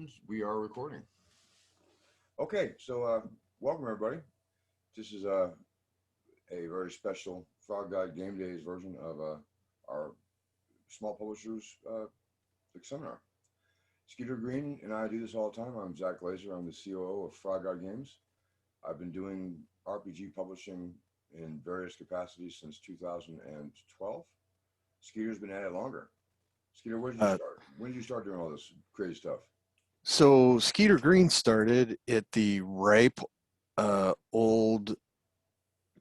And we are recording. Okay, so welcome everybody. This is a very special Frog God Game Days version of our small publishers seminar. Skeeter Green and I do this all the time. I'm Zach Glazar. I'm the COO of Frog God Games. I've been doing RPG publishing in various capacities since 2012. Skeeter's been at it longer. Skeeter, where did you start? When did you start doing all this crazy stuff? So Skeeter Green started at the ripe old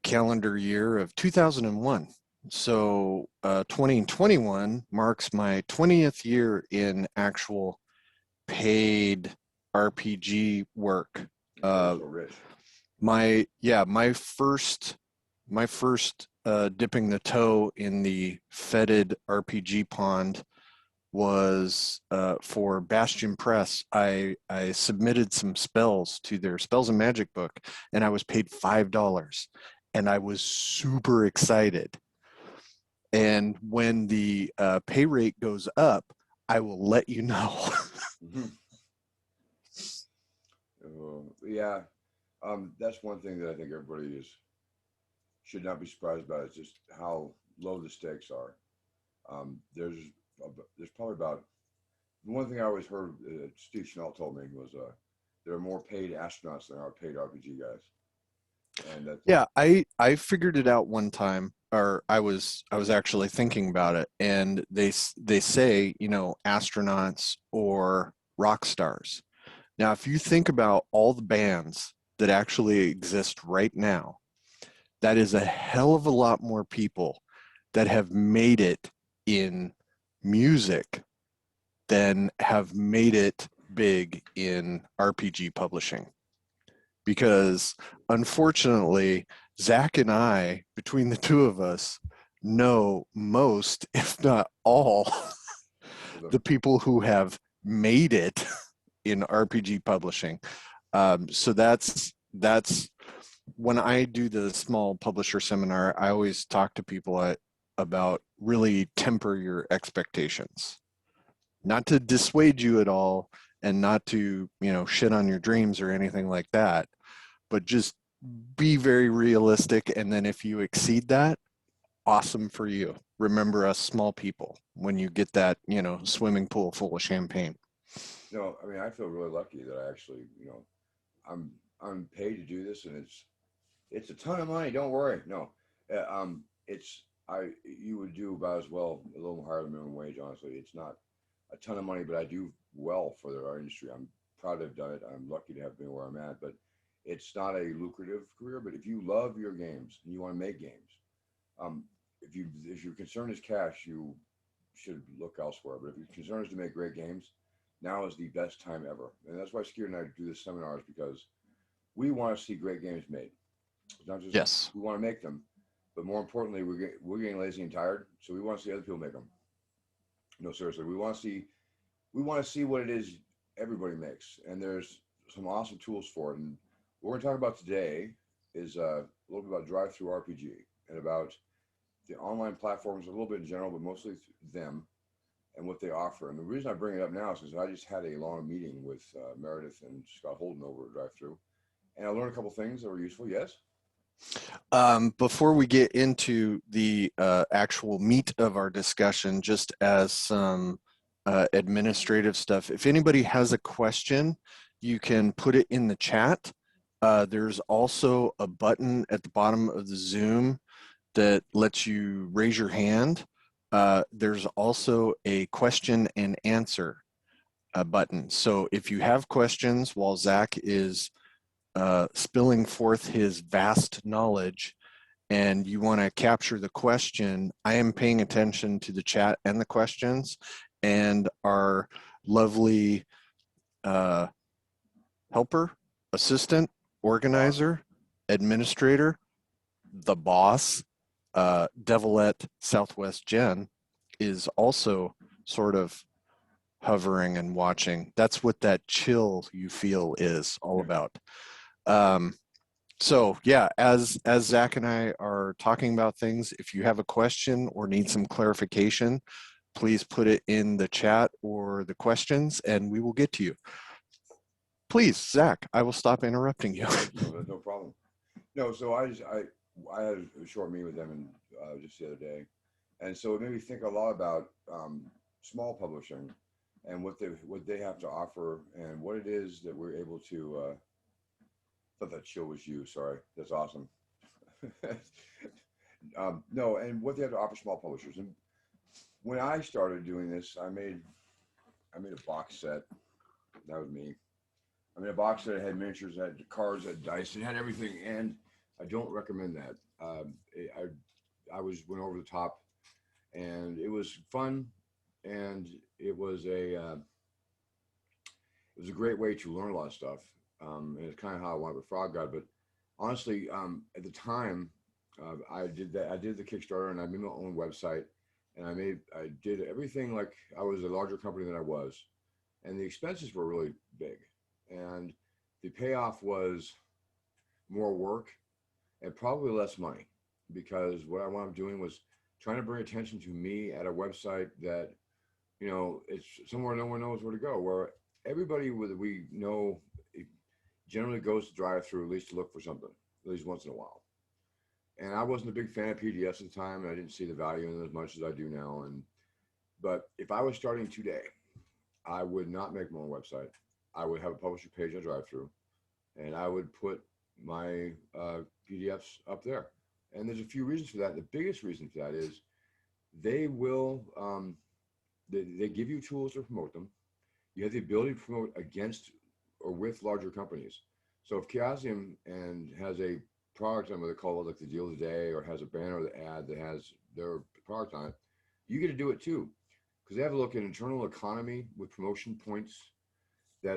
calendar year of 2001. So 2021 marks my 20th year in actual paid RPG work. So rich. My first dipping the toe in the fetid RPG pond was for Bastion Press. I submitted some spells to their Spells and Magic book, and I was paid $5, and I was super excited. And when the pay rate goes up, I will let you know. Yeah, that's one thing that I think everybody should not be surprised about. It's just how low the stakes are. There's probably about one thing I always heard. Steve Schnell told me was there are more paid astronauts than there are paid RPG guys. And that's, yeah, I figured it out one time, or I was actually thinking about it, and they say, you know, astronauts or rock stars. Now, if you think about all the bands that actually exist right now, that is a hell of a lot more people that have made it in music than have made it big in RPG publishing. Because unfortunately, Zach and I, between the two of us, know most, if not all, the people who have made it in RPG publishing. So that's when I do the small publisher seminar, I always talk to people about really temper your expectations, not to dissuade you at all, and not to, you know, shit on your dreams or anything like that, but just be very realistic. And then if you exceed that, awesome for you. Remember us small people when you get that, you know, swimming pool full of champagne. No, I mean, I feel really lucky that I actually, you know, I'm paid to do this, and it's a ton of money. Don't worry. No, you would do about as well, a little higher than minimum wage. Honestly, it's not a ton of money, but I do well for our industry. I'm proud to have done it. I'm lucky to have been where I'm at, but it's not a lucrative career. But if you love your games and you want to make games, if your concern is cash, you should look elsewhere. But if your concern is to make great games, now is the best time ever. And that's why Skeeter and I do this seminars, because we want to see great games made. It's not just Yes. we want to make them, but more importantly, we're getting lazy and tired, so we want to see other people make them. No, seriously, we want to see what it is everybody makes, and there's some awesome tools for it. And what we're going to talk about today is a little bit about drive-through RPG and about the online platforms, a little bit in general, but mostly them and what they offer. And the reason I bring it up now is because I just had a long meeting with Meredith and Scott Holden over at drive-through, and I learned a couple things that were useful. Yes. Before we get into the actual meat of our discussion, just as some administrative stuff, if anybody has a question, you can put it in the chat. There's also a button at the bottom of the Zoom that lets you raise your hand. There's also a question and answer button. So if you have questions while Zach is spilling forth his vast knowledge and you want to capture the question, I am paying attention to the chat and the questions, and our lovely helper, assistant, organizer, administrator, the boss, Devilette Southwest Jen, is also sort of hovering and watching. That's what that chill you feel is all about. So yeah, as Zach and I are talking about things, if you have a question or need some clarification, please put it in the chat or the questions and we will get to you. please, Zach, I will stop interrupting you. No problem. No, so I had a short meeting with them just the other day, and so it made me think a lot about small publishing and what they have to offer and what it is that we're able to. Thought that chill was you. Sorry, that's awesome. No, and what they have to offer small publishers. And when I started doing this, I made a box set. That was me. I made a box set that had miniatures, had cards, had dice, it had everything, and I don't recommend that. I went over the top, and it was fun, and it was a great way to learn a lot of stuff. And it's kind of how I went with Frog God. But honestly, at the time, I did that. I did the Kickstarter, and I made my own website, and I did everything like I was a larger company than I was, and the expenses were really big, and the payoff was more work and probably less money, because what I wound up doing was trying to bring attention to me at a website that, it's somewhere no one knows where to go, where everybody we know generally goes to drive through at least to look for something, at least once in a while. And I wasn't a big fan of PDFs at the time, and I didn't see the value in them as much as I do now. But if I was starting today, I would not make my own website. I would have a publisher page I drive through, and I would put my PDFs up there. And there's a few reasons for that. The biggest reason for that is they will they give you tools to promote them. You have the ability to promote against or with larger companies. So if Chaosium and has a product on what they call it, like the deal of the day, or has a banner or the ad that has their product on it, you get to do it too, because they have a look at internal economy with promotion points that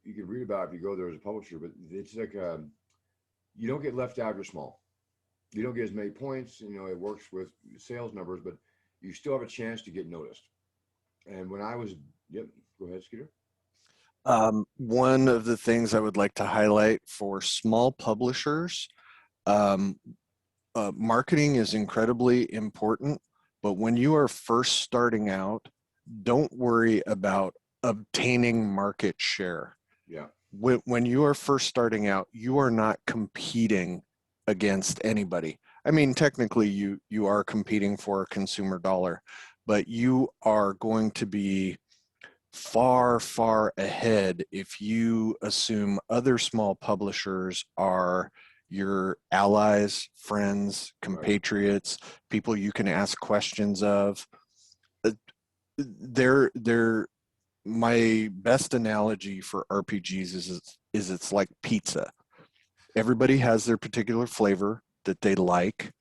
you can read about if you go there as a publisher. But it's like you don't get left out if you're small. You don't get as many points. It works with sales numbers, but you still have a chance to get noticed. And when I was, yep, go ahead, Skeeter. One of the things I would like to highlight for small publishers, marketing is incredibly important, but when you are first starting out, don't worry about obtaining market share. Yeah. When you are first starting out, you are not competing against anybody. I mean, technically you are competing for a consumer dollar, but you are going to be far, far ahead if you assume other small publishers are your allies, friends, compatriots, people you can ask questions of. My best analogy for RPGs is it's like pizza. Everybody has their particular flavor that they like,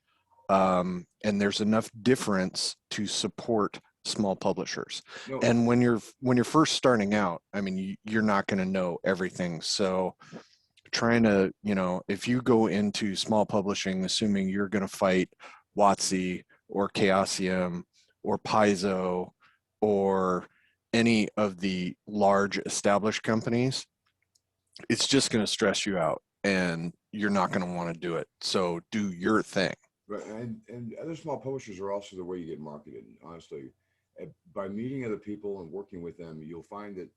and there's enough difference to support small publishers. No. And when you're first starting out, I mean, you're not going to know everything. So trying to, if you go into small publishing assuming you're going to fight WotC or Chaosium or Paizo or any of the large established companies, it's just going to stress you out and you're not going to want to do it. So do your thing. Right. And other small publishers are also the way you get marketed, honestly. By meeting other people and working with them, you'll find that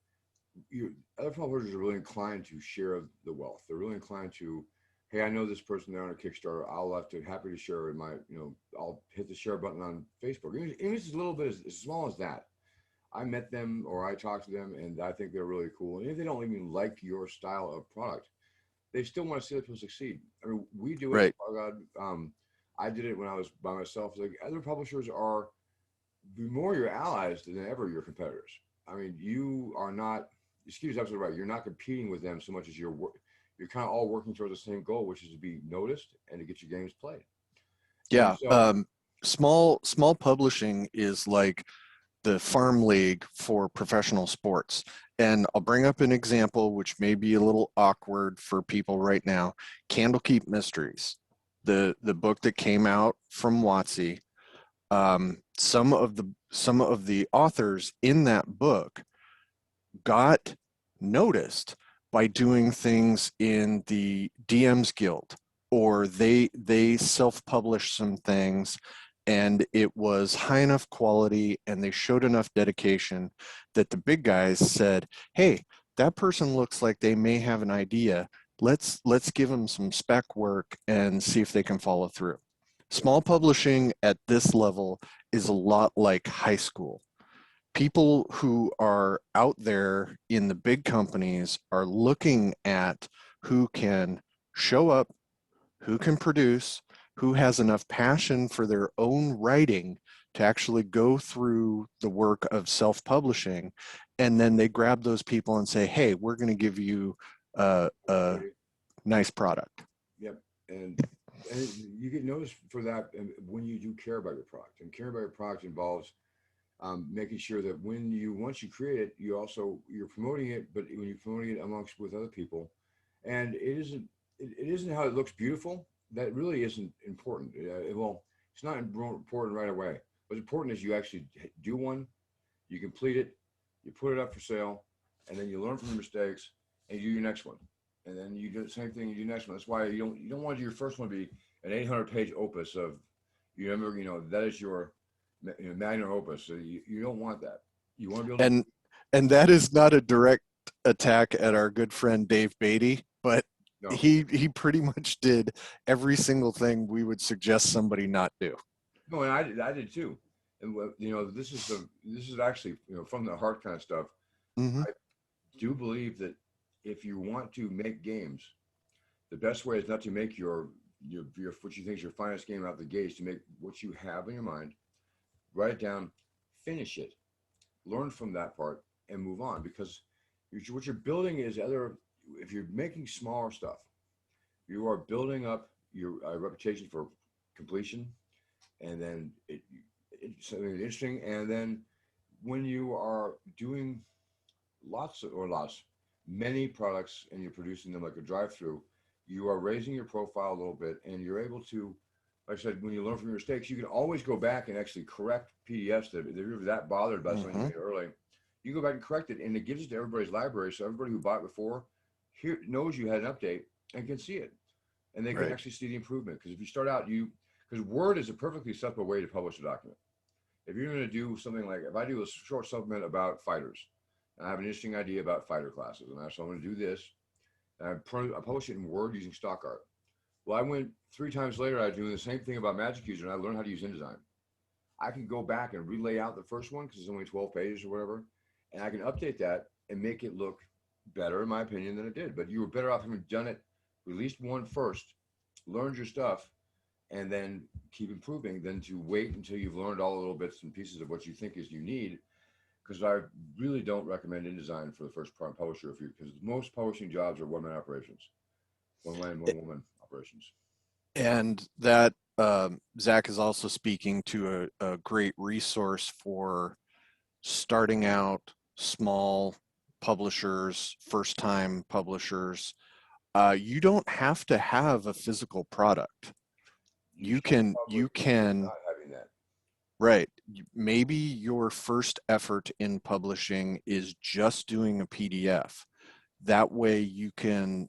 other publishers are really inclined to share the wealth. They're really inclined to, hey, I know this person, they're on a Kickstarter. Happy to share in my, I'll hit the share button on Facebook. Even if it's a little bit as small as that. I met them or I talked to them and I think they're really cool. And if they don't even like your style of product, they still want to see other people succeed. I mean, we do it. Right. I did it when I was by myself. Like, other publishers are more your allies than ever your competitors. I mean, you are not. Excuse absolutely right. You're not competing with them so much as you're kind of all working towards the same goal, which is to be noticed and to get your games played. Yeah. So, small publishing is like the farm league for professional sports. And I'll bring up an example which may be a little awkward for people right now. Candlekeep Mysteries, the book that came out from WotC. Some of the authors in that book got noticed by doing things in the DM's Guild, or they self-published some things and it was high enough quality and they showed enough dedication that the big guys said, hey, that person looks like they may have an idea. Let's give them some spec work and see if they can follow through. Small publishing at this level is a lot like high school. People who are out there in the big companies are looking at who can show up, who can produce, who has enough passion for their own writing to actually go through the work of self-publishing, and then they grab those people and say, hey, we're going to give you a nice product. Yep. And you get noticed for that when you do care about your product. And care about your product involves making sure that once you create it, you're promoting it, but when you're promoting it amongst with other people, and it isn't how it looks beautiful. That really isn't important. Well, it's not important right away. What's important is you actually do one, you complete it, you put it up for sale, and then you learn from your mistakes and you do your next one, and then you do the same thing. You do the next one. That's why you don't want your first one to be an 800-page opus of that is your magnum opus. So you don't want that. You want to be able to. And that is not a direct attack at our good friend Dave Beatty, but No. he pretty much did every single thing we would suggest somebody not do. No, and I did too. And this is actually from the heart kind of stuff. Mm-hmm. I do believe that if you want to make games, the best way is not to make your what you think is your finest game out of the gate, is to make what you have in your mind, write it down, finish it, learn from that part, and move on. Because what you're building is if you're making smaller stuff, you are building up your reputation for completion, and then it's something interesting. And then when you are doing many products, and you're producing them like a drive-through, you are raising your profile a little bit, and you're able to, like I said, when you learn from your mistakes, you can always go back and actually correct PDFs that if you're that bothered about something you made early, you go back and correct it, and it gives it to everybody's library, so everybody who bought it before knows you had an update and can see it, and they can actually see the improvement. Because if you start out, because Word is a perfectly acceptable way to publish a document. If you're going to do something like, if I do a short supplement about fighters, and I have an interesting idea about fighter classes, and so I'm going to do this, and I publish it in Word using stock art. Well, I went 3 times later, I was doing the same thing about Magic User, and I learned how to use InDesign. I can go back and relay out the first one because it's only 12 pages or whatever, and I can update that and make it look better, in my opinion, than it did. But you were better off having done it, released one first, learned your stuff, and then keep improving than to wait until you've learned all the little bits and pieces of what you think is you need. Because I really don't recommend InDesign for the first publisher, because most publishing jobs are one-man operations, one man, one woman operations. And that Zach is also speaking to a great resource for starting out small publishers, first-time publishers. You don't have to have a physical product. You can not having that. Right. Maybe your first effort in publishing is just doing a PDF. That way you can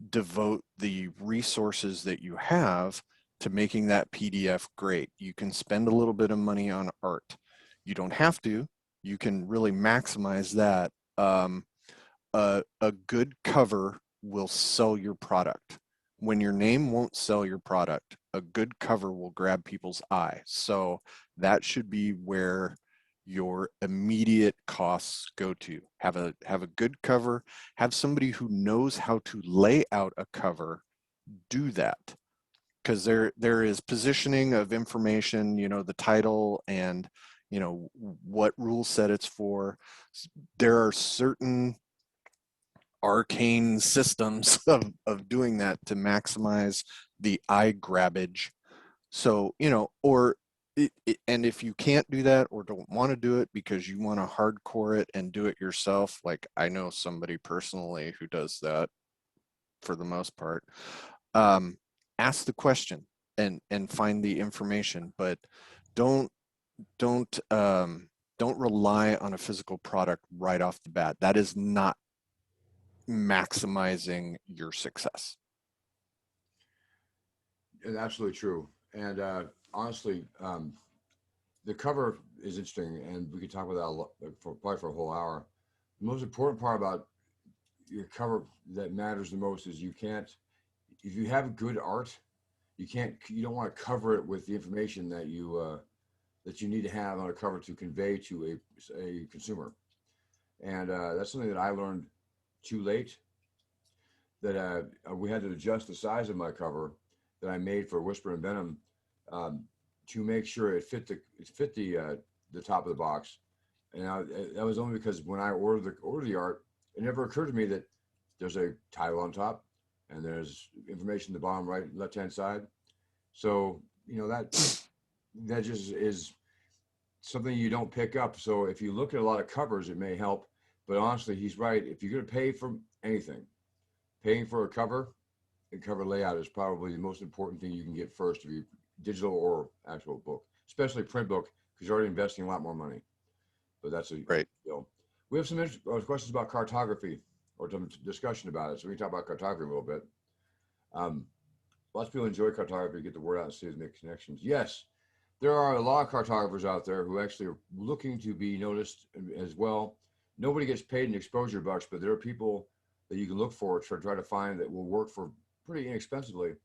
devote the resources that you have to making that PDF great. You can spend a little bit of money on art. You don't have to. You can really maximize that. A good cover will sell your product. When your name won't sell your product, a good cover will grab people's eye. So that should be where your immediate costs go to. Have a good cover, have somebody who knows how to lay out a cover do that. Because there is positioning of information, the title and what rule set it's for. There are certain arcane systems of doing that to maximize the eye grabbage. So, and if you can't do that or don't want to do it because you want to hardcore it and do it yourself, like I know somebody personally who does that for the most part, ask the question and find the information, but don't rely on a physical product right off the bat. That is not maximizing your success. Absolutely true. And honestly, the cover is interesting, and we could talk about that probably for a whole hour. The most important part about your cover that matters the most is you can't, if you have good art, you don't want to cover it with the information that you need to have on a cover to convey to a consumer. And that's something that I learned too late. That we had to adjust the size of my cover that I made for Whisper and Venom um, to make sure it fit the top of the box. And that was only because when I ordered the art, it never occurred to me that there's a title on top and there's information at the bottom right left hand side. So that just is something you don't pick up. So if you look at a lot of covers, it may help. But honestly, he's right. If you're going to pay for anything, paying for a cover and cover layout is probably the most important thing you can get first, if you digital or actual book, especially print book, because you're already investing a lot more money. But that's a Right. deal. We have some questions about cartography or some discussion about it. So we can talk about cartography a little bit. Um, Lots of people enjoy cartography, get the word out and see it, make connections. Yes, there are a lot of cartographers out there who actually are looking to be noticed as well. Nobody gets paid in exposure bucks, but there are people that you can look for to try to find that will work for pretty inexpensively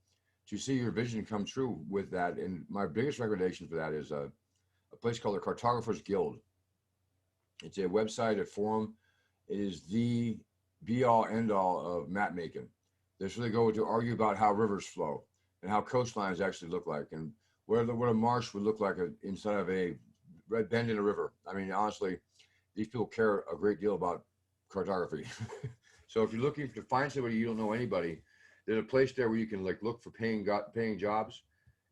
to see your vision come true with that. And my biggest recommendation for that is a place called the Cartographers Guild. It's a website, a forum. It is the be all end all of map making. They really go to argue about how rivers flow and how coastlines actually look like, and what a marsh would look like inside of a red bend in a river. I mean, honestly, these people care a great deal about cartography. So if you're looking to find somebody you don't know anybody, there's a place there where you can like look for paying jobs,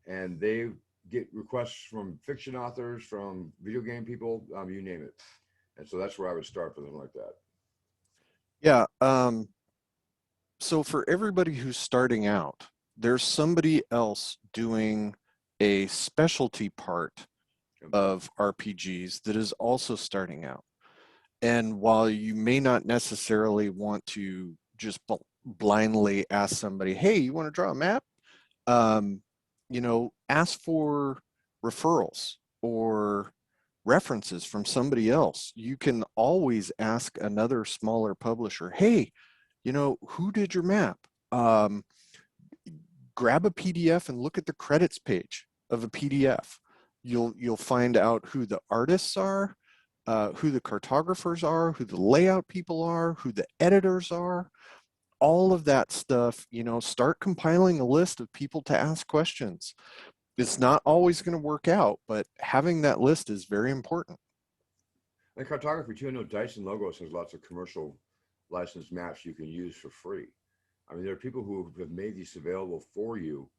and they get requests from fiction authors, from video game people, you name it. And so that's where I would start for something like that. Yeah. So for everybody who's starting out, there's somebody else doing a specialty part of RPGs that is also starting out. And while you may not necessarily want to just blindly ask somebody, hey, you want to draw a map? Um, ask for referrals or references from somebody else. You can always ask another smaller publisher, hey, who did your map? Grab a PDF and look at the credits page of a PDF. You'll find out who the artists are, who the cartographers are, who the layout people are, who the editors are, all of that stuff. Start compiling a list of people to ask questions. It's not always going to work out, but having that list is very important. And cartography too. I know Dyson Logos has lots of commercial licensed maps you can use for free. I mean, there are people who have made these available for you.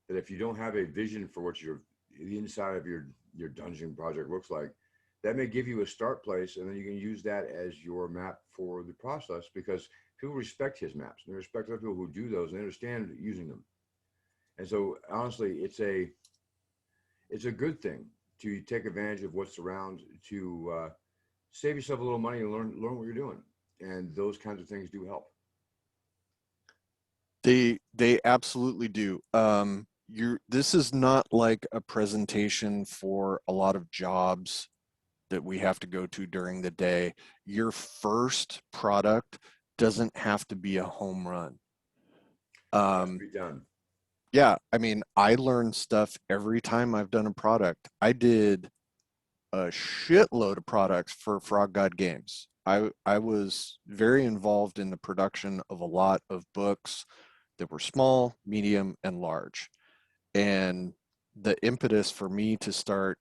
That if you don't have a vision for what the inside of your dungeon project looks like, that may give you a start place, and then you can use that as your map for the process, because people respect his maps. They respect other people who do those and they understand using them. And so, honestly, it's a good thing to take advantage of what's around to save yourself a little money and learn what you're doing. And those kinds of things do help. They absolutely do. This is not like a presentation for a lot of jobs that we have to go to during the day. Your first product doesn't have to be a home run. It has to be done. Yeah, I mean, I learn stuff every time I've done a product. I did a shitload of products for Frog God Games. I was very involved in the production of a lot of books that were small, medium, and large. And the impetus for me to start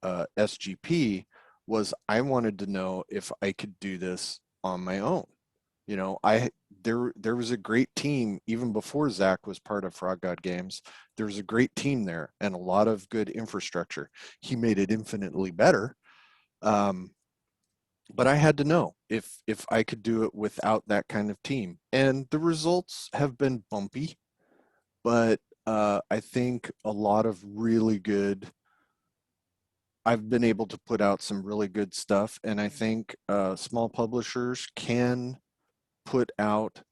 SGP was I wanted to know if I could do this on my own. There was a great team even before Zach was part of Frog God Games. There was a great team there and a lot of good infrastructure. He made it infinitely better, but I had to know if I could do it without that kind of team. And the results have been bumpy, but I think a lot of really good. I've been able to put out some really good stuff, and I think small publishers can put out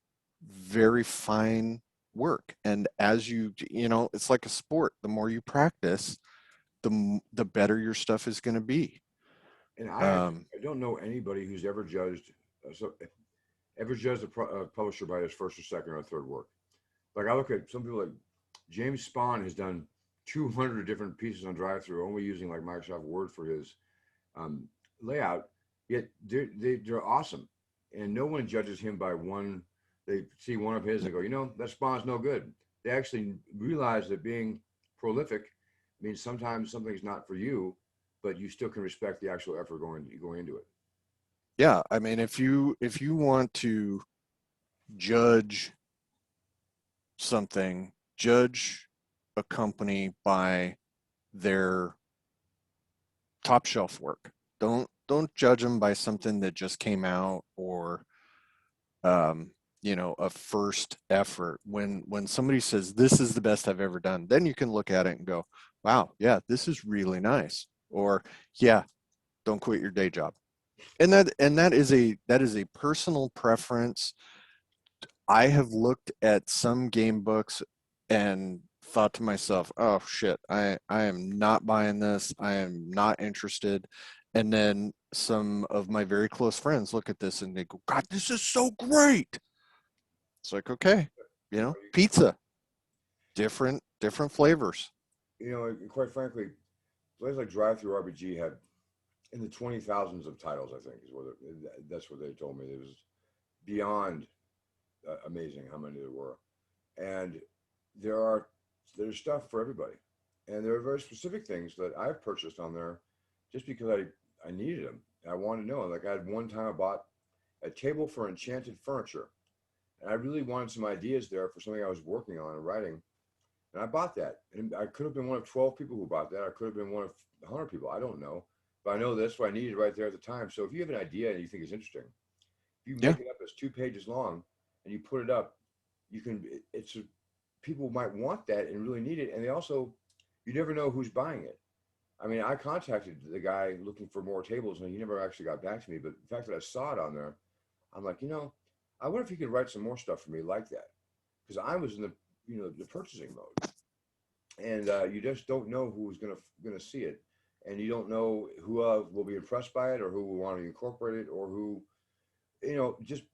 very fine work. And as it's like a sport. The more you practice, the better your stuff is going to be. And Um, I don't know anybody who's ever judged so ever judge a publisher by his first or second or third work. Like I look at some people like James Spahn has done 200 different pieces on drive-through, only using like Microsoft Word for his um, layout. Yet they're awesome, and no one judges him by one. They see one of his and go, that Spawn's no good. They actually realize that being prolific means sometimes something's not for you, but you still can respect the actual effort going into it. Yeah, I mean, if you want to judge something, judge a company by their top shelf work. Don't judge them by something that just came out, or a first effort. When somebody says this is the best I've ever done, then you can look at it and go, wow, yeah, this is really nice. Or yeah, don't quit your day job. And that is a personal preference. I have looked at some game books and thought to myself, oh shit, I am not buying this. I am not interested. And then some of my very close friends look at this and they go, God, this is so great. It's like, okay, pizza, different flavors. And quite frankly, places like Drive Through RPG had in the 20,000s of titles. I think that's what they told me. It was beyond amazing how many there were, and there's stuff for everybody, and there are very specific things that I've purchased on there just because I needed them. I wanted to know. Like I had one time I bought a table for enchanted furniture, and I really wanted some ideas there for something I was working on and writing. And I bought that. And I could have been one of 12 people who bought that. I could have been one of 100 people. I don't know. But I know that's what I needed right there at the time. So if you have an idea and you think it's interesting, if you Yeah. make it up as 2 pages long and you put it up, people might want that and really need it. And you never know who's buying it. I mean, I contacted the guy looking for more tables and he never actually got back to me. But the fact that I saw it on there, I'm like, I wonder if he could write some more stuff for me like that. Because I was in the purchasing mode, and you just don't know who's gonna see it, and you don't know who will be impressed by it, or who will want to incorporate it, or just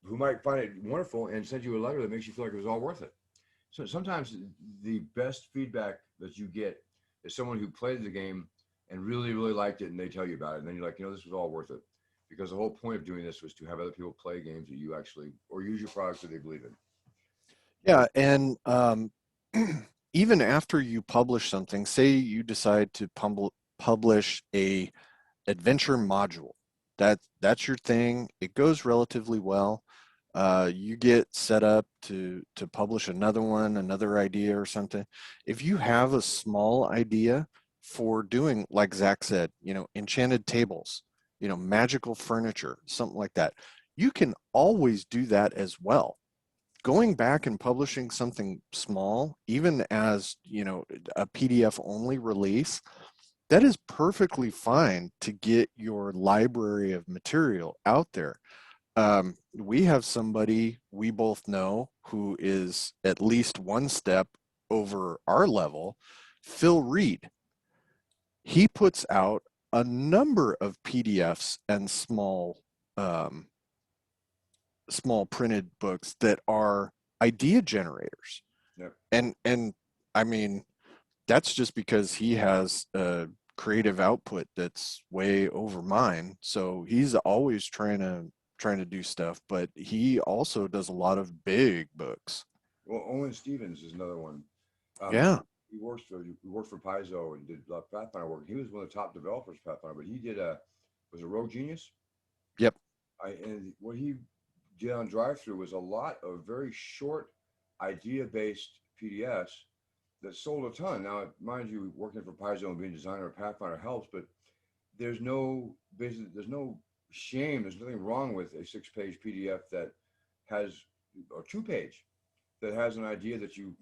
who might find it wonderful and send you a letter that makes you feel like it was all worth it. So sometimes the best feedback that you get is someone who played the game and really, really liked it, and they tell you about it, and then you're like, this was all worth it, because the whole point of doing this was to have other people play games that you actually or use your products that they believe in. Yeah, and even after you publish something, say you decide to publish a adventure module, that's your thing. It goes relatively well. You get set up to publish another one, another idea or something. If you have a small idea for doing, like Zach said, enchanted tables, magical furniture, something like that, you can always do that as well. Going back and publishing something small, even as, a PDF only release, that is perfectly fine to get your library of material out there. We have somebody we both know who is at least one step over our level, Phil Reed. He puts out a number of PDFs and um, small printed books that are idea generators. Yep. And I mean, that's just because he has a creative output that's way over mine. So he's always trying to do stuff, but he also does a lot of big books. Well, Owen Stevens is another one. Um, Yeah. he worked for Paizo and did Pathfinder work. He was one of the top developers of Pathfinder, but he was a Rogue Genius. Yep. And what he did on drive-through was a lot of very short idea-based PDFs that sold a ton. Now, mind you, working for Paizo and being a designer of Pathfinder helps, but there's no shame. There's nothing wrong with a 6-page PDF that has or 2-page that has an idea that you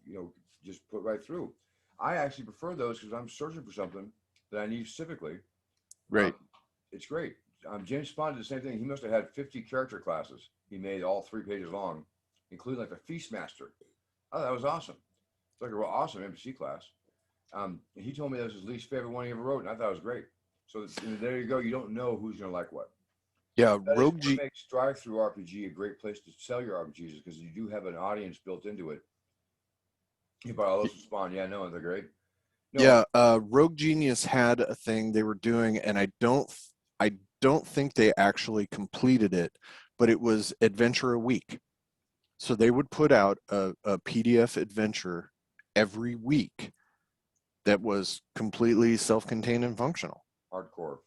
just put right through. I actually prefer those because I'm searching for something that I need specifically. Um, Right. it's great. James Spahn did the same thing. He must have had 50 character classes. He made all 3 pages long, including like the Feastmaster. Oh, that was awesome. It's like a real awesome NPC class. And he told me that was his least favorite one he ever wrote, and I thought it was great. So there you go. You don't know who's going to like what. Yeah, That is Rogue what G. makes Drive-Through RPG a great place to sell your RPGs, because you do have an audience built into it. You buy all those from Spawn. Yeah, no, they're great. No, Yeah, Rogue Genius had a thing they were doing, and I don't think they actually completed it, but it was adventure a week. So they would put out a PDF adventure every week that was completely self-contained and functional. hardcore.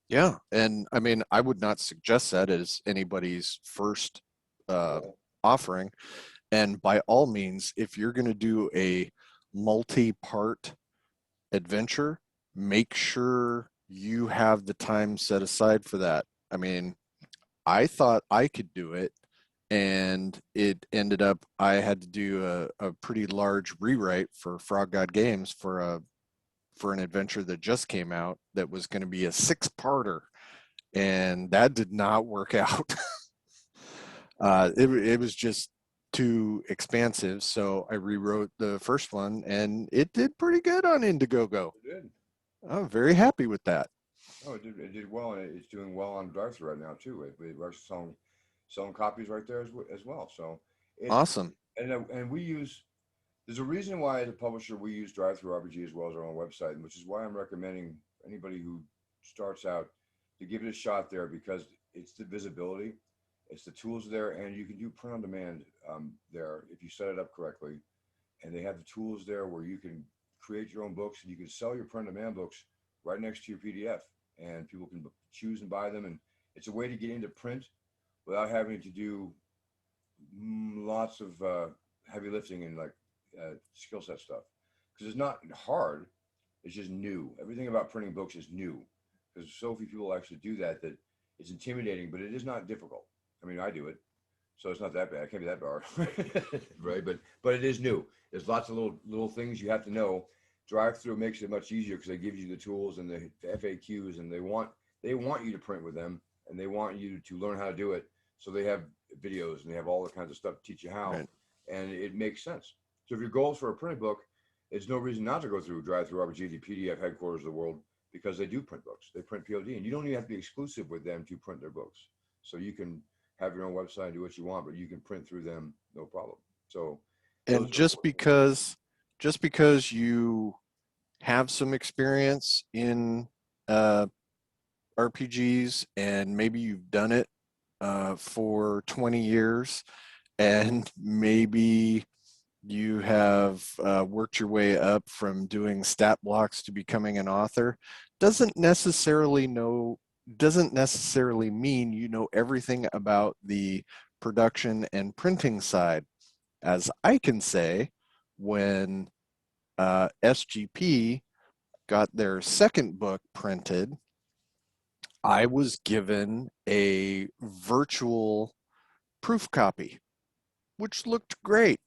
Yeah, and I mean, I would not suggest that as anybody's first uh, Cool. offering. And by all means, if you're going to do a multi-part adventure, make sure you have the time set aside for that. I mean, I thought I could do it, and it ended up I had to do a pretty large rewrite for Frog God Games for an adventure that just came out that was going to be a six-parter, and that did not work out. It was just too expansive, so I rewrote the first one, and it did pretty good on Indiegogo. It did. I'm very happy with that. No, it did well, and it's doing well on Drive-Through right now too. We're selling copies right there as well. So it's Awesome. and we use. There's a reason why, as a publisher, we use Drive-Through RPG as well as our own website, which is why I'm recommending anybody who starts out to give it a shot there, because it's the visibility, it's the tools there, and you can do print on demand there if you set it up correctly. And they have the tools there where you can create your own books, and you can sell your print on demand books right next to your PDF, and people can choose and buy them. And it's a way to get into print without having to do lots of heavy lifting and like skill set stuff, because it's not hard. It's just new. Everything about printing books is new, because so few people actually do that it's intimidating, but it is not difficult. I mean, I do it, so it's not that bad. It can't be that hard, right? But it is new. There's lots of little things you have to know. Drive through makes it much easier because they give you the tools and the FAQs, and they want you to print with them, and they want you to learn how to do it. So they have videos and they have all the kinds of stuff to teach you how, Right. and it makes sense. So if your goal is for a printed book, it's no reason not to go through Drive Through RPG, the PDF headquarters of the world, because they do print books. They print POD, and you don't even have to be exclusive with them to print their books. So you can have your own website and do what you want, but you can print through them, no problem. So And those are just because you have some experience in uh, RPGs and maybe you've done it for 20 years and maybe you have worked your way up from doing stat blocks to becoming an author doesn't necessarily mean you know everything about the production and printing side. As I can say, when SGP got their second book printed, I was given a virtual proof copy, which looked great.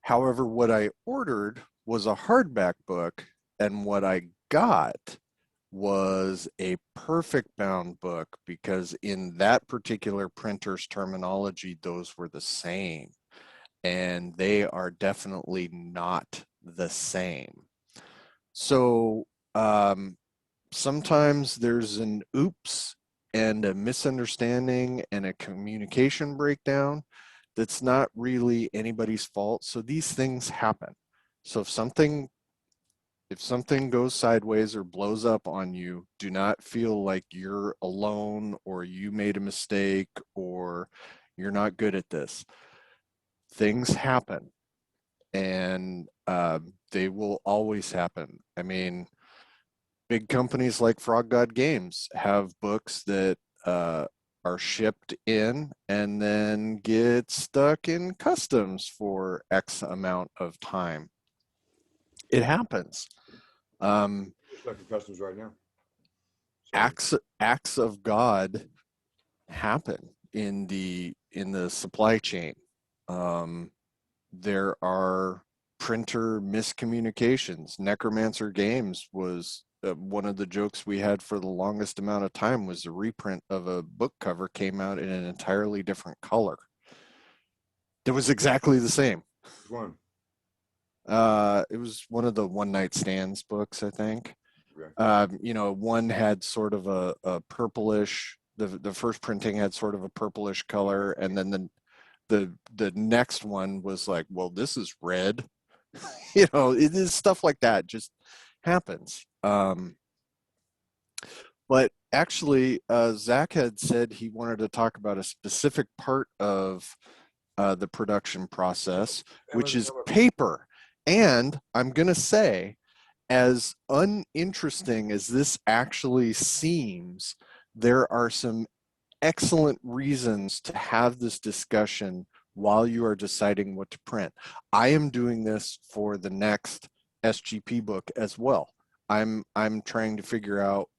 However, what I ordered was a hardback book, and what I got was a perfect bound book because, in that particular printer's terminology, those were the same. And they are definitely not the same. So sometimes there's an oops and a misunderstanding and a communication breakdown that's not really anybody's fault. So these things happen. So if something goes sideways or blows up on you, do not feel like you're alone or you made a mistake or you're not good at this. Things happen, and they will always happen. I mean, big companies like Frog God Games have books that are shipped in and then get stuck in customs for X amount of time. It happens. Um, we're stuck in customs right now. So acts of God happen in the supply chain. Um, there are printer miscommunications. Necromancer Games was one of the jokes we had for the longest amount of time was the reprint of a book cover came out in an entirely different color. It was exactly the same. which one? It was one of the One Night Stands books, I think. Okay. One had sort of a purplish The first printing had sort of a purplish color, and then the next one was like, well, this is red. You know, it is stuff like that just happens. But actually, Zach had said he wanted to talk about a specific part of the production process, which is paper. And I'm going to say, as uninteresting as this actually seems, there are some excellent reasons to have this discussion while you are deciding what to print. I am doing this for the next SGP book as well. I'm trying to figure out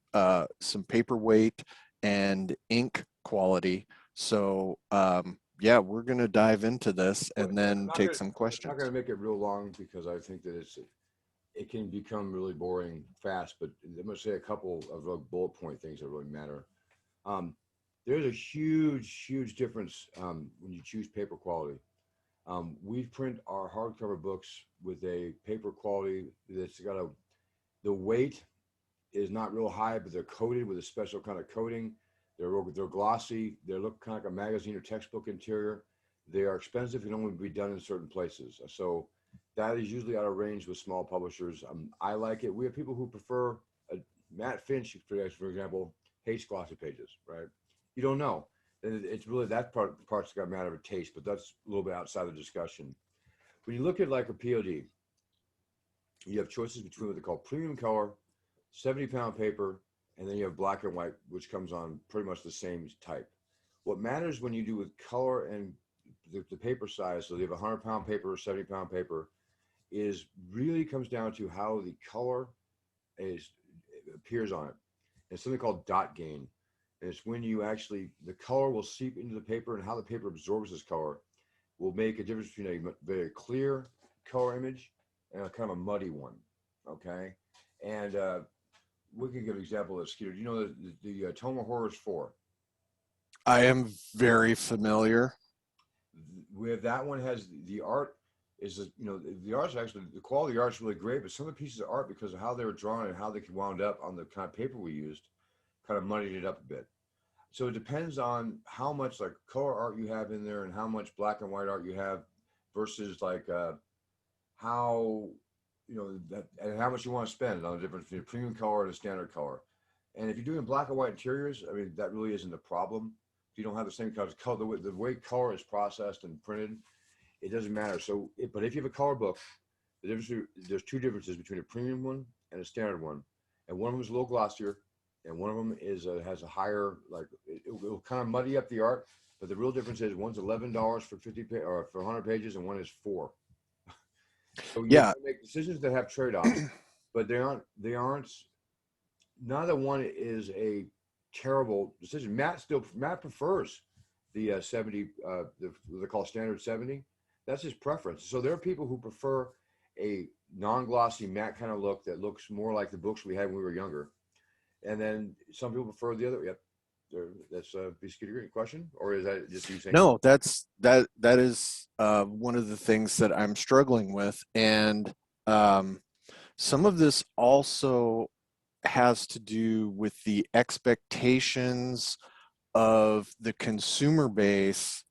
some paper weight and ink quality. So yeah, we're going to dive into this and then take some questions. I'm not going to make it real long because I think that it can become really boring fast. But I'm going to say a couple of bullet point things that really matter. There's a huge difference when you choose paper quality. We print our hardcover books with a paper quality that's got the weight is not real high, but they're coated with a special kind of coating. They're glossy. They look kind of like a magazine or textbook interior. They are expensive and only be done in certain places. So that is usually out of range with small publishers. I like it. We have people who prefer Matt Finch, for example, hates glossy pages, right? You don't know. It's really that part's got a matter of taste, but that's a little bit outside the discussion. When you look at like a POD, you have choices between what they call premium color, 70-pound paper, and then you have black and white, which comes on pretty much the same type. What matters when you do with color and the paper size, so you have 100-pound paper or 70-pound paper, is really comes down to how the color appears on it. It's something called dot gain. And it's when you actually, the color will seep into the paper, and how the paper absorbs this color will make a difference between a very clear color image and a kind of a muddy one. Okay. And we can give an example of Skeeter. Do you know the Tome of Horrors 4? I am very familiar. With that one has the art is, the art's actually, the quality of the art's really great, but some of the pieces of art, because of how they were drawn and how they wound up on the kind of paper we used, kind of muddied it up a bit. So it depends on how much like color art you have in there and how much black and white art you have versus like how, that, and how much you want to spend on the difference between a premium color and a standard color. And if you're doing black and white interiors, I mean, that really isn't a problem. If you don't have the same kind of color, the way color is processed and printed, it doesn't matter. So, but if you have a color book, there's two differences between a premium one and a standard one. And one of them is a little glossier, and one of them is has a higher, like it'll kind of muddy up the art. But the real difference is one's $11 for 50 or for 100 pages, and one is $4. So you have to make decisions that have trade-offs, but they aren't. Neither one is a terrible decision. Matt prefers the 70, they call standard 70. That's his preference. So there are people who prefer a non-glossy matte kind of look that looks more like the books we had when we were younger. And then some people prefer the other. Yep. That's Skeeter Green. Question, or is that just you saying? No, that is one of the things that I'm struggling with, and some of this also has to do with the expectations of the consumer base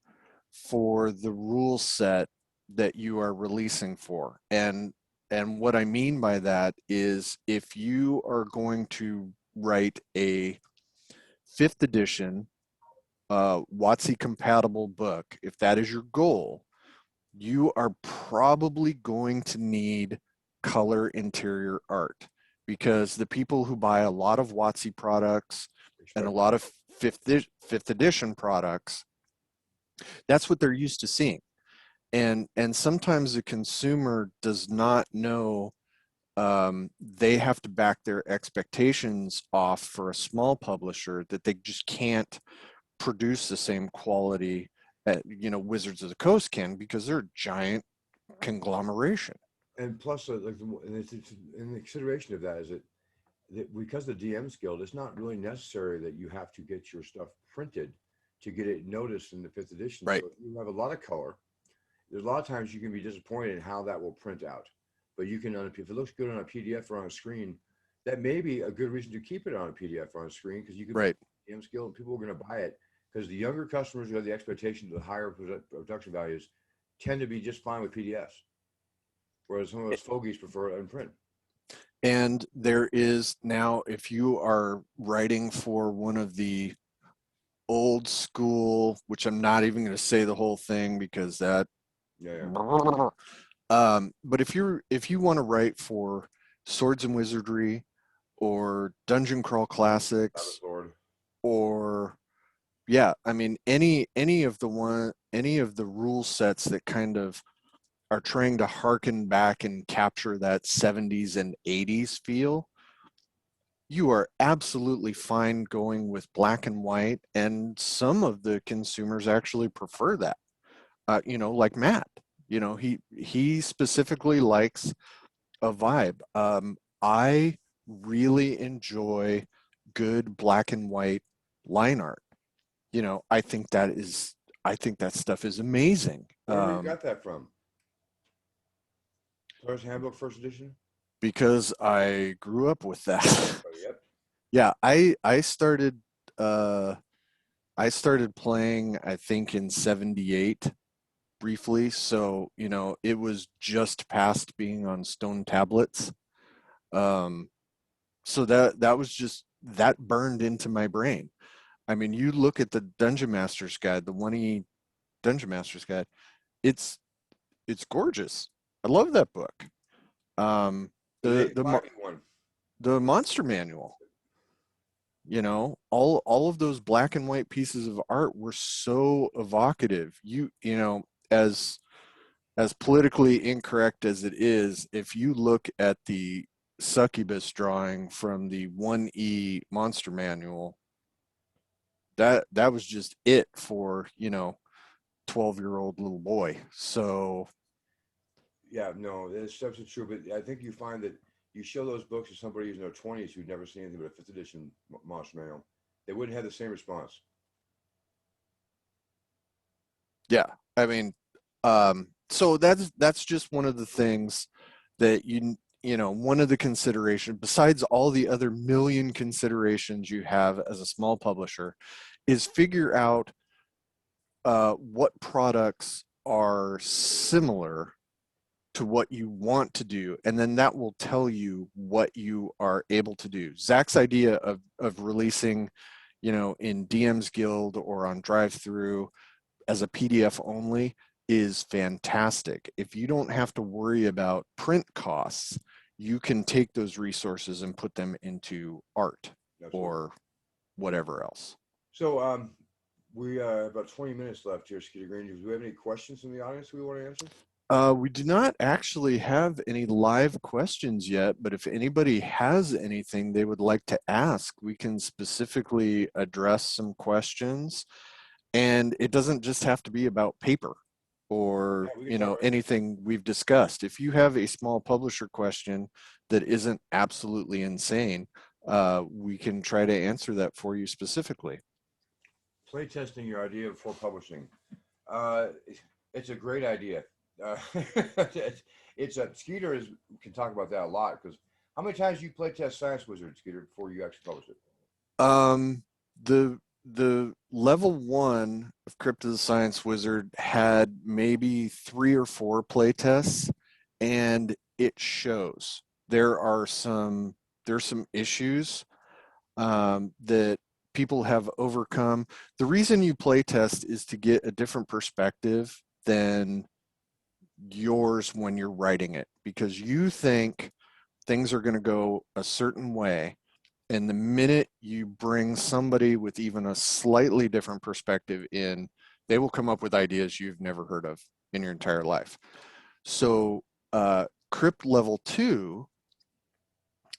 for the rule set that you are releasing for. And what I mean by that is, if you are going to write a 5th edition WotC compatible book, if that is your goal, you are probably going to need color interior art, because the people who buy a lot of WotC products and a lot of fifth edition products, that's what they're used to seeing. And sometimes the consumer does not know they have to back their expectations off for a small publisher, that they just can't produce the same quality that Wizards of the Coast can, because they're a giant conglomeration. And plus, like, and in the consideration of that is that because the DMs Guild, it's not really necessary that you have to get your stuff printed to get it noticed in the 5th edition. Right. So if you have a lot of color, there's a lot of times you can be disappointed in how that will print out. But you can, if it looks good on a PDF or on a screen, that may be a good reason to keep it on a PDF or on a screen, because you can DM skill, and people are going to buy it because the younger customers who have the expectations of higher production values tend to be just fine with PDFs, whereas some of those fogies prefer it in print. And there is now, if you are writing for one of the old school, which I'm not even going to say the whole thing because that, Yeah, but if you want to write for Swords and Wizardry or Dungeon Crawl Classics, Lord. or yeah, I mean any of the rule sets that kind of are trying to harken back and capture that 70s and 80s feel, you are absolutely fine going with black and white, and some of the consumers actually prefer that. Like Matt, he specifically likes a vibe. I really enjoy good black and white line art. I think that stuff is amazing. Where you got that from? Player's Handbook First Edition? Because I grew up with that. Oh, yep. Yeah, I started playing, I think, in 78 briefly. So, it was just past being on stone tablets. Um, so that was just that burned into my brain. I mean, you look at the Dungeon Master's Guide, the 1E Dungeon Master's Guide, it's it's gorgeous. I love that book. Um, the the Buy me one. the monster manual, all of those black and white pieces of art were so evocative. As politically incorrect as it is, if you look at the succubus drawing from the 1E monster manual, that was just it for 12-year-old little boy. So Yeah, no, that's stuff's true. But I think you find that you show those books to somebody who's in their 20s who'd never seen anything but a fifth edition monster manual, they wouldn't have the same response. yeah, I mean, so that's just one of the things that one of the considerations, besides all the other million considerations you have as a small publisher, is figure out what products are similar to what you want to do, and then that will tell you what you are able to do. Zach's idea of releasing, in DM's Guild or on drive through as a PDF only is fantastic. If you don't have to worry about print costs, you can take those resources and put them into art. Absolutely. Or whatever else. So we have about 20 minutes left here, Skeeter Green. Do we have any questions from the audience we want to answer? We do not actually have any live questions yet, but if anybody has anything they would like to ask, we can specifically address some questions. And it doesn't just have to be about paper or anything we've discussed. If you have a small publisher question that isn't absolutely insane, we can try to answer that for you specifically. Playtesting your idea before publishing. It's a great idea. Skeeter can talk about that a lot, because how many times you playtest Science Wizard, Skeeter, before you actually publish it? The level 1 of Crypt of the Science Wizard had maybe 3 or 4 playtests, and it shows there's some issues that people have overcome. The reason you playtest is to get a different perspective than yours when you're writing it, because you think things are going to go a certain way, and the minute you bring somebody with even a slightly different perspective in, they will come up with ideas you've never heard of in your entire life. So Crypt level 2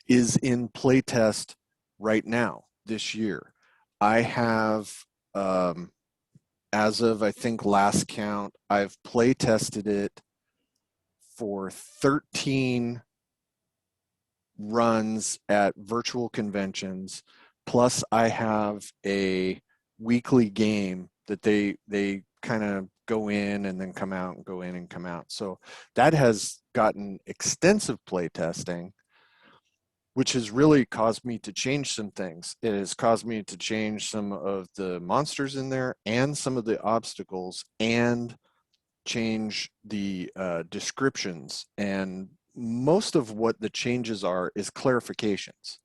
is in playtest right now this year. I have, as of I think last count, I've playtested it for 13 runs at virtual conventions, plus I have a weekly game that they kind of go in and then come out and go in and come out. So that has gotten extensive play testing, which has really caused me to change some things. It has caused me to change some of the monsters in there and some of the obstacles, and change the descriptions. And most of what the changes are is clarifications.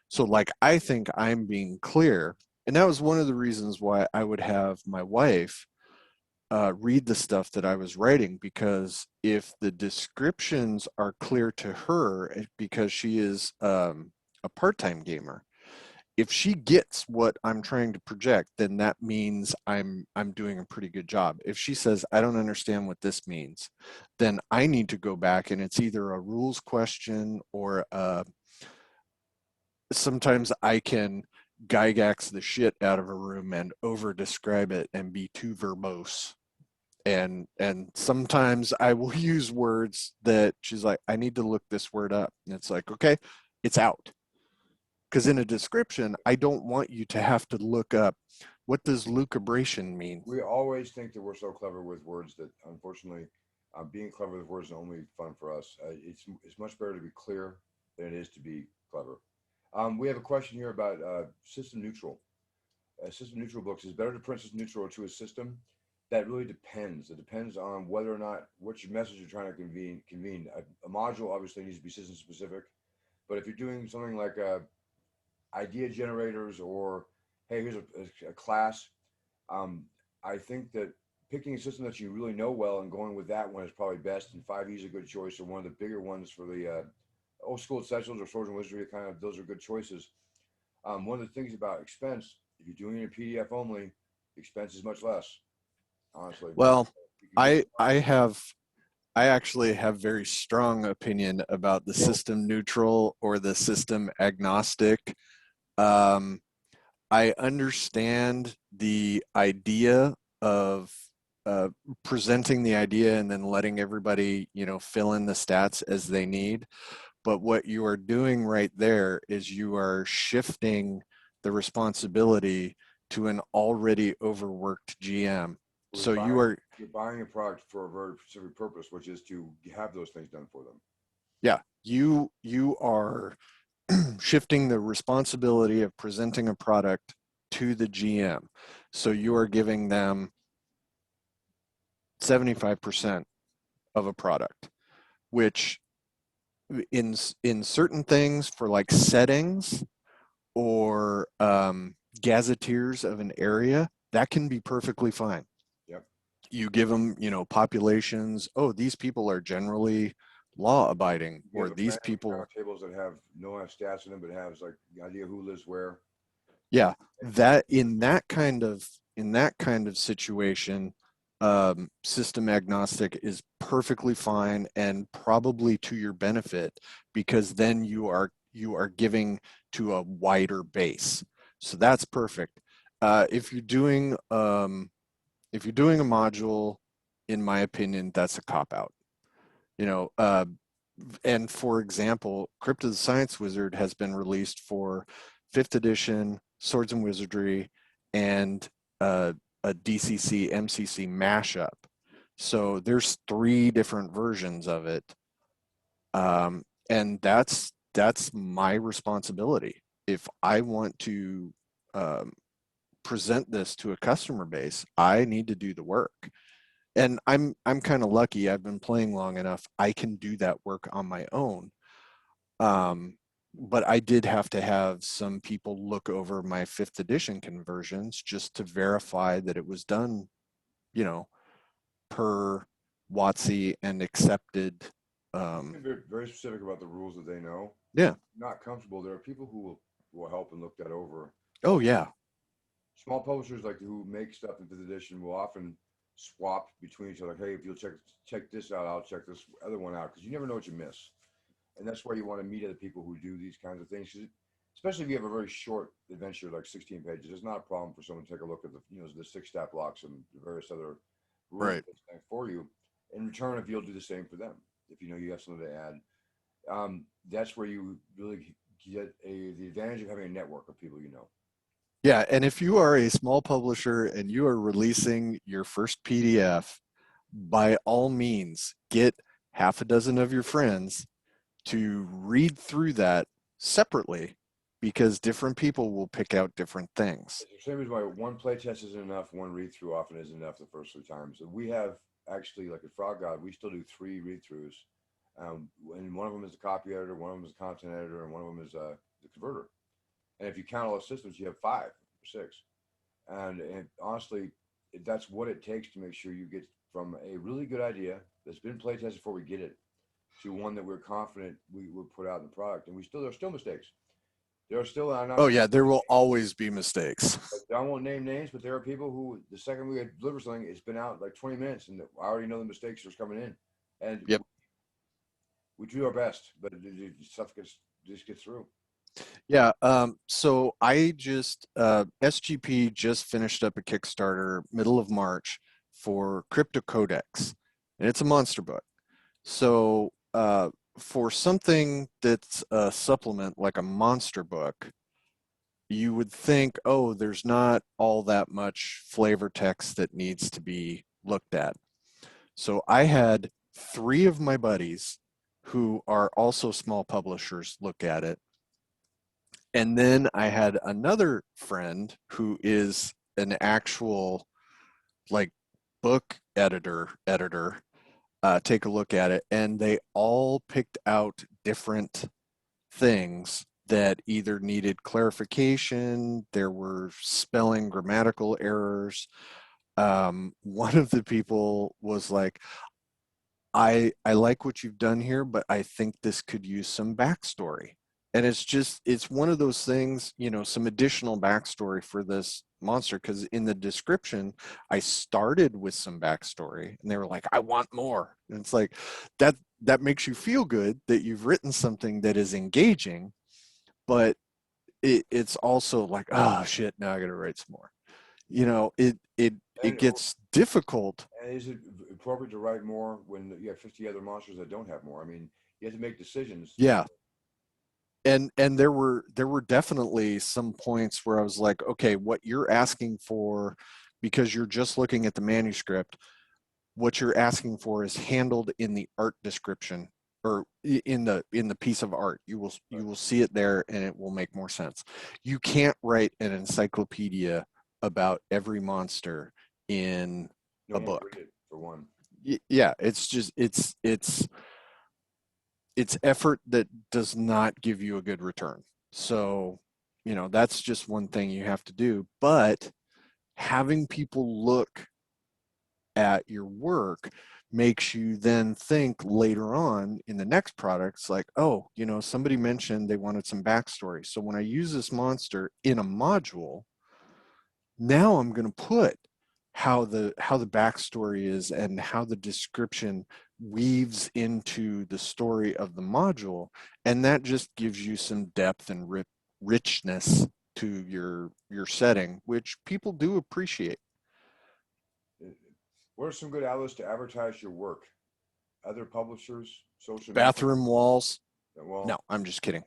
So, like, I think I'm being clear. And that was one of the reasons why I would have my wife read the stuff that I was writing, because if the descriptions are clear to her, because she is a part-time gamer, if she gets what I'm trying to project, then that means I'm doing a pretty good job. If she says I don't understand what this means, then I need to go back, and it's either a rules question or sometimes I can gygax the shit out of a room and over describe it and be too verbose. And sometimes I will use words that she's like, I need to look this word up. And it's like, okay, it's out. Because in a description, I don't want you to have to look up, what does lucubration mean? We always think that we're so clever with words that, unfortunately, being clever with words is only fun for us. It's much better to be clear than it is to be clever. We have a question here about system neutral. System neutral books, is it better to print system neutral or to a system? That really depends. It depends on whether or not what your message you're trying to convene. A module obviously needs to be system specific, but if you're doing something like idea generators, or hey, here's a class, um, I think that picking a system that you really know well and going with that one is probably best. And 5e is a good choice, or one of the bigger ones for the old school essentials or swords and wizardry. Kind of, those are good choices. One of the things about expense, if you're doing it in PDF only, expense is much less. Honestly, Well, you can get. I actually have very strong opinion about the Well, system neutral or the system agnostic. Um, I understand the idea of uh, presenting the idea and then letting everybody, fill in the stats as they need. But what you are doing right there is you are shifting the responsibility to an already overworked GM. we're So you buying are, you're buying a product for a very specific purpose, which is to have those things done for them. yeah, you are shifting the responsibility of presenting a product to the GM. So you are giving them 75% of a product, which in certain things, for like settings or gazetteers of an area, that can be perfectly fine. Yep. You give them, populations. Oh, these people are generally law abiding, You or have a these family people. tables that have no have stats in them, but has like the idea who lives where. Yeah, that in that kind of situation, system agnostic is perfectly fine and probably to your benefit, because then you are giving to a wider base. So that's perfect. If you're doing a module, in my opinion, that's a cop out. You know, and for example, Crypt of the Science Wizard has been released for 5th edition Swords and Wizardry and a DCC MCC mashup. So there's 3 different versions of it, and that's my responsibility. If I want to um, present this to a customer base, I need to do the work. And I'm kind of lucky. I've been playing long enough. I can do that work on my own. Um, but I did have to have some people look over my 5th edition conversions just to verify that it was done, you know, per WotC and accepted. Be very, very specific about the rules that they know. Yeah. Not comfortable. There are people who will help and look that over. Oh yeah. Small publishers like who make stuff in 5th edition will often swap between each other. Hey, if you'll check this out, I'll check this other one out, because you never know what you miss. And that's why you want to meet other people who do these kinds of things. Especially if you have a very short adventure like 16 pages, it's not a problem for someone to take a look at the 6 stat blocks and the various other rules Right. for you. In return, if you'll do the same for them, if you know you have something to add, that's where you really get the advantage of having a network of people you know. Yeah, and if you are a small publisher and you are releasing your first PDF, by all means, get half a dozen of your friends to read through that separately because different people will pick out different things. It's the same reason why one playtest isn't enough, one read through often isn't enough the first 3 times. So we have actually, like at Frog God, we still do 3 read-throughs. And one of them is the copy editor, one of them is the content editor, and one of them is the converter. And if you count all the systems, you have 5 or 6. And honestly, that's what it takes to make sure you get from a really good idea that's been play tested before we get it to one that we're confident we will put out in the product. And there's still mistakes. There are still, I'm not Oh going yeah, to there name will names, always be mistakes. I won't name names, but there are people who the second we deliver something, it's been out like 20 minutes, and I already know the mistakes are coming in, and Yep. we do our best, but stuff just gets through. Yeah. So I just SGP just finished up a Kickstarter middle of March for Crypto Codex, and it's a monster book. So for something that's a supplement like a monster book, you would think, oh, there's not all that much flavor text that needs to be looked at. So I had 3 of my buddies who are also small publishers look at it. And then I had another friend who is an actual like book editor take a look at it, and they all picked out different things that either needed clarification, there were spelling, grammatical errors. One of the people was like, I like what you've done here, but I think this could use some backstory. And it's one of those things, some additional backstory for this monster, because in the description, I started with some backstory and they were like, I want more. And it's like that makes you feel good that you've written something that is engaging, but it's also like, oh shit, now I gotta write some more. It And gets difficult. and is it appropriate to write more when you have 50 other monsters that don't have more? I mean, you have to make decisions. Yeah, and there were definitely some points where I was like, okay, what you're asking for, because you're just looking at the manuscript, what you're asking for is handled in the art description, or in the piece of art. You will see it there and it will make more sense. You can't write an encyclopedia about every monster in No a one will book. read it for one. Yeah, it's just it's effort that does not give you a good return. So, that's just one thing you have to do. But having people look at your work makes you then think later on in the next products like, oh, somebody mentioned they wanted some backstory. So when I use this monster in a module, now I'm going to put how the backstory is and how the description weaves into the story of the module, and that just gives you some depth and richness to your setting, which people do appreciate. Uh, What are some good outlets to advertise your work? Other publishers, social media? Bathroom walls? Well, No, I'm just kidding.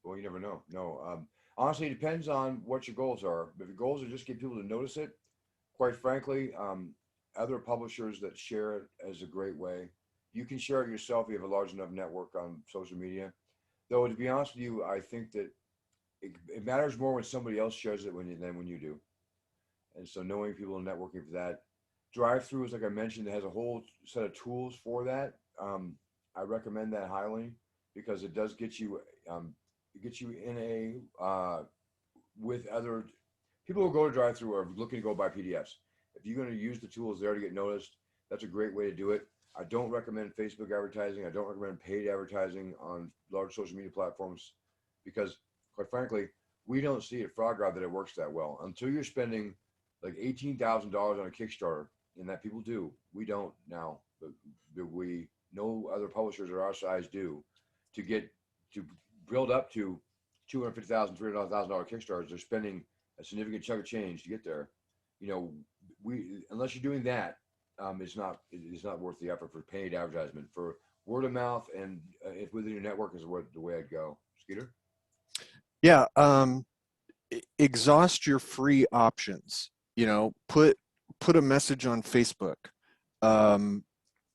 well, you never know. No, honestly, it depends on what your goals are. If your goals are just get people to notice it, quite frankly, other publishers that share it as a great way. You can share it yourself. You have a large enough network on social media. Though, to be honest with you, I think that it matters more when somebody else shares it than when you do. And so knowing people and networking for that. Drive-throughs, like I mentioned, it has a whole set of tools for that. I recommend that highly because it does get you in with other people who go to drive-through are looking to go buy PDFs. If you're going to use the tools there to get noticed, that's a great way to do it. I don't recommend Facebook advertising. I don't recommend paid advertising on large social media platforms because, quite frankly, we don't see at Frog God that it works that well until you're spending like $18,000 on a Kickstarter, and that people do. We don't now, but we no other publishers at our size do to get to build up to $250,000, $300,000 Kickstarters. They're spending a significant chunk of change to get there. You know, we unless you're doing that, it's not worth the effort for paid advertisement. For word of mouth and if within your network is the way I'd go. Skeeter? Yeah, exhaust your free options. Put a message on Facebook. Um,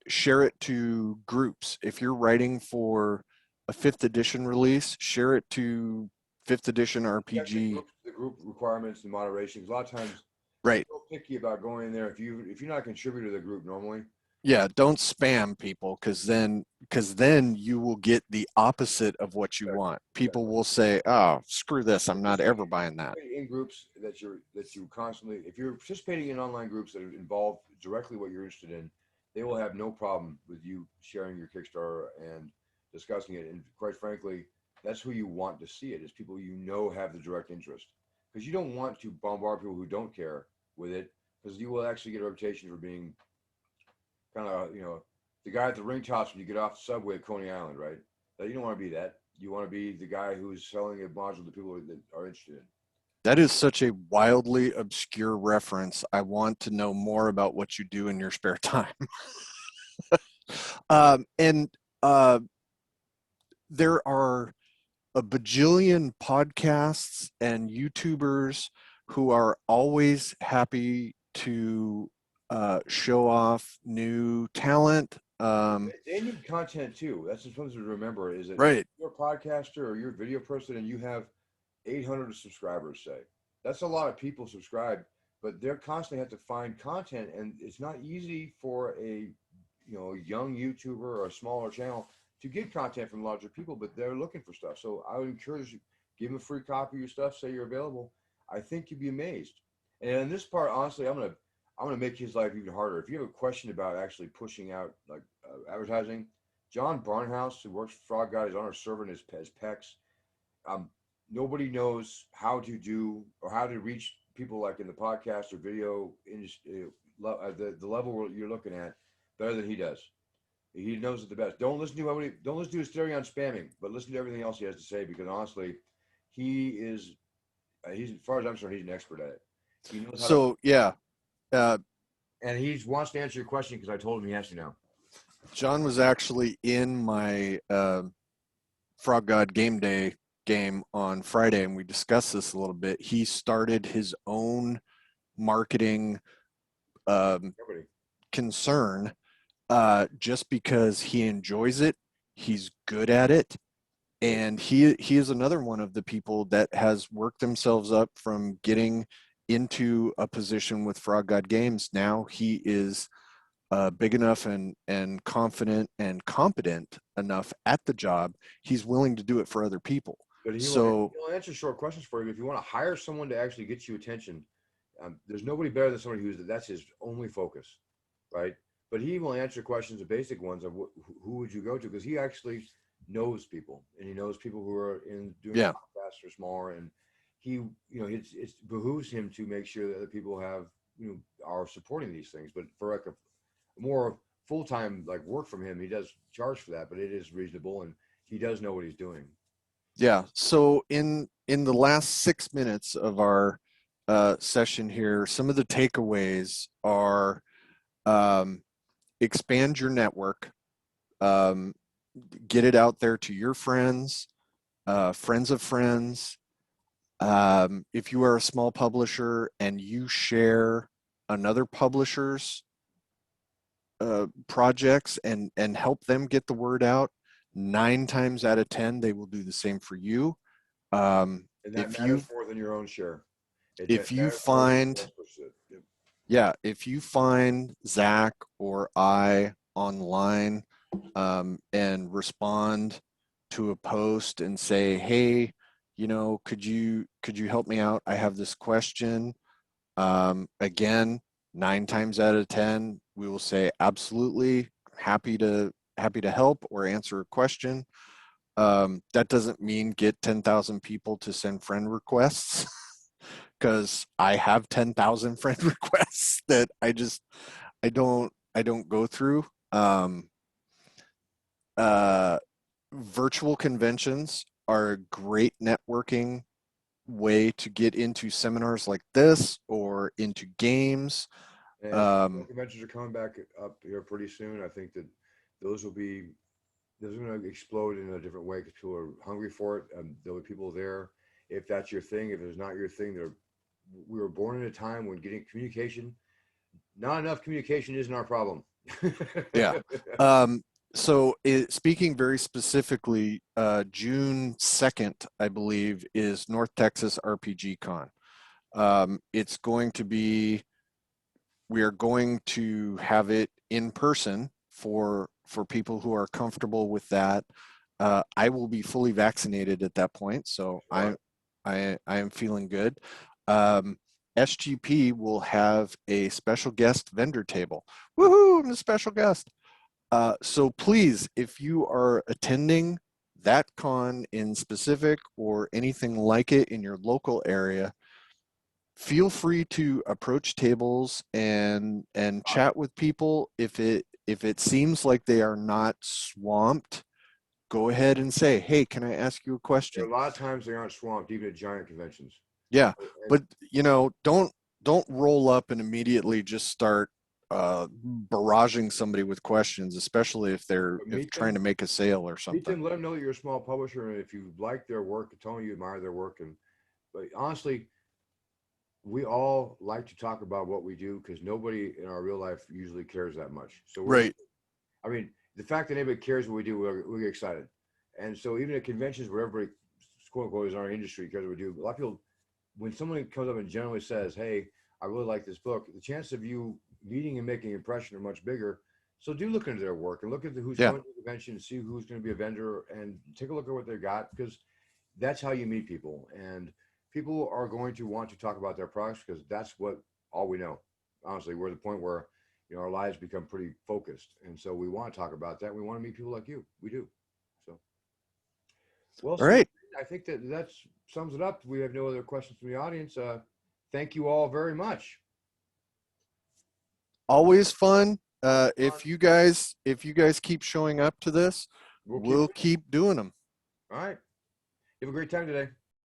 Share it to groups. If you're writing for a 5th edition release, share it to 5th edition Check RPG. the group requirements and moderation. 'Cause a lot of times they're Right. so picky about going in there. If you're not a contributor to the group normally, Yeah, don't spam people, because then you will get the opposite of what you want. People will say, "Oh, screw this. I'm not ever buying that." in groups that you constantly, if you're participating in online groups that involve directly what you're interested in, they will have no problem with you sharing your Kickstarter and discussing it. And quite frankly, that's who you want to see it, is people you know have the direct interest, because you don't want to bombard people who don't care with it, because you will actually get a reputation for being kind of, the guy at the ring tops when you get off the subway at Coney Island, right? You don't want to be that. You want to be the guy who's selling a module to people that are interested in. That is such a wildly obscure reference. I want to know more about what you do in your spare time. And there are a bajillion podcasts and YouTubers who are always happy to show off new talent. They need content too. That's supposed to remember, is that Right. you're a podcaster or you're a video person and you have 800 subscribers, say. That's a lot of people subscribed, but they're constantly have to find content, and it's not easy for a young YouTuber or a smaller channel to get content from larger people, but they're looking for stuff. So I would encourage you, give them a free copy of your stuff, say you're available. I think you'd be amazed. And in this part, honestly, I'm gonna make his life even harder. If you have a question about actually pushing out like advertising, John Barnhouse, who works for Frog God, is on our server and his pecs. Um, Nobody knows how to do or how to reach people like in the podcast or video industry, the level you're looking at, better than he does. He knows it the best. Don't listen to his theory on spamming, but listen to everything else he has to say, because honestly, he's as far as I'm concerned, he's an expert at it. He knows how to, So yeah, and he wants to answer your question because I told him he has to now. John was actually in my Frog God Game Day game on Friday, and we discussed this a little bit. He started his own marketing concern just because he enjoys it. He's good at it. And he is another one of the people that has worked themselves up from getting into a position with Frog God Games. Now he is big enough and confident and competent enough at the job. He's willing to do it for other people. But So he'll answer short questions for you. If you want to hire someone to actually get you attention, there's nobody better than somebody that's his only focus, right? But he will answer questions, the basic ones of who would you go to, because he actually knows people, and he knows people who are in doing yeah, podcasts or smaller, and he, it behooves him to make sure that the people have, are supporting these things. But for like a more full-time like work from him, he does charge for that, but it is reasonable, and he does know what he's doing. yeah. So in the last 6 minutes of our session here, some of the takeaways are expand your network, um, get it out there to your friends, friends of friends. If you are a small publisher and you share another publisher's projects and help them get the word out, 9 times out of 10 they will do the same for you. And that If you matters more than your own share. if you find yeah, if you find Zach or I online and respond to a post and say, hey, could you help me out? I have this question. Again, 9 times out of 10, we will say absolutely, happy to help or answer a question. That doesn't mean get 10,000 people to send friend requests, because I have 10,000 friend requests that I don't go through. Virtual conventions are a great networking way to get into seminars like this or into games. And conventions are coming back up here pretty soon. I think that those are going to explode in a different way because people are hungry for it. There'll be people there. If that's your thing, if it's not your thing, we were born in a time when getting communication, not enough communication isn't our problem. Yeah. So speaking very specifically, June 2nd, I believe, is North Texas RPG Con. It's going to be, we are going to have it in person for people who are comfortable with that. I will be fully vaccinated at that point, so Sure. I am feeling good. Um, SGP will have a special guest vendor table. Woohoo! I'm a special guest. So please, if you are attending that con in specific or anything like it in your local area, feel free to approach tables and chat with people. If it seems like they are not swamped, go ahead and say, "Hey, can I ask you a There question?" are a lot of times they aren't swamped, even at giant conventions. Yeah, And but don't roll up and immediately just start barraging somebody with questions, especially if they're but if meet trying to them, make a sale or meet something. them, let them know that you're a small publisher, and if you like their work, tell them you admire their work. And but honestly, we all like to talk about what we do because nobody in our real life usually cares that much. So we're Right. just, I mean, the fact that anybody cares what we do, we get excited. And so even at conventions where everybody, quote unquote, is in our industry cares what we do, a lot of people, when someone comes up and generally says, "Hey, I really like this book," the chances of you meeting and making an impression are much bigger. So do look into their work and look at who's Yeah. coming to the convention and see who's going to be a vendor and take a look at what they got because that's how you meet people. And people are going to want to talk about their products because that's what all we know. Honestly, we're at the point where our lives become pretty focused, and so we want to talk about that. We want to meet people like you. We do. So, well, All Skeeter, right. I think that sums it up. We have no other questions from the audience. Thank you all very much. Always fun. Always fun. If you guys keep showing up to this, We'll keep we'll doing it. keep doing them. All right. You have a great time today.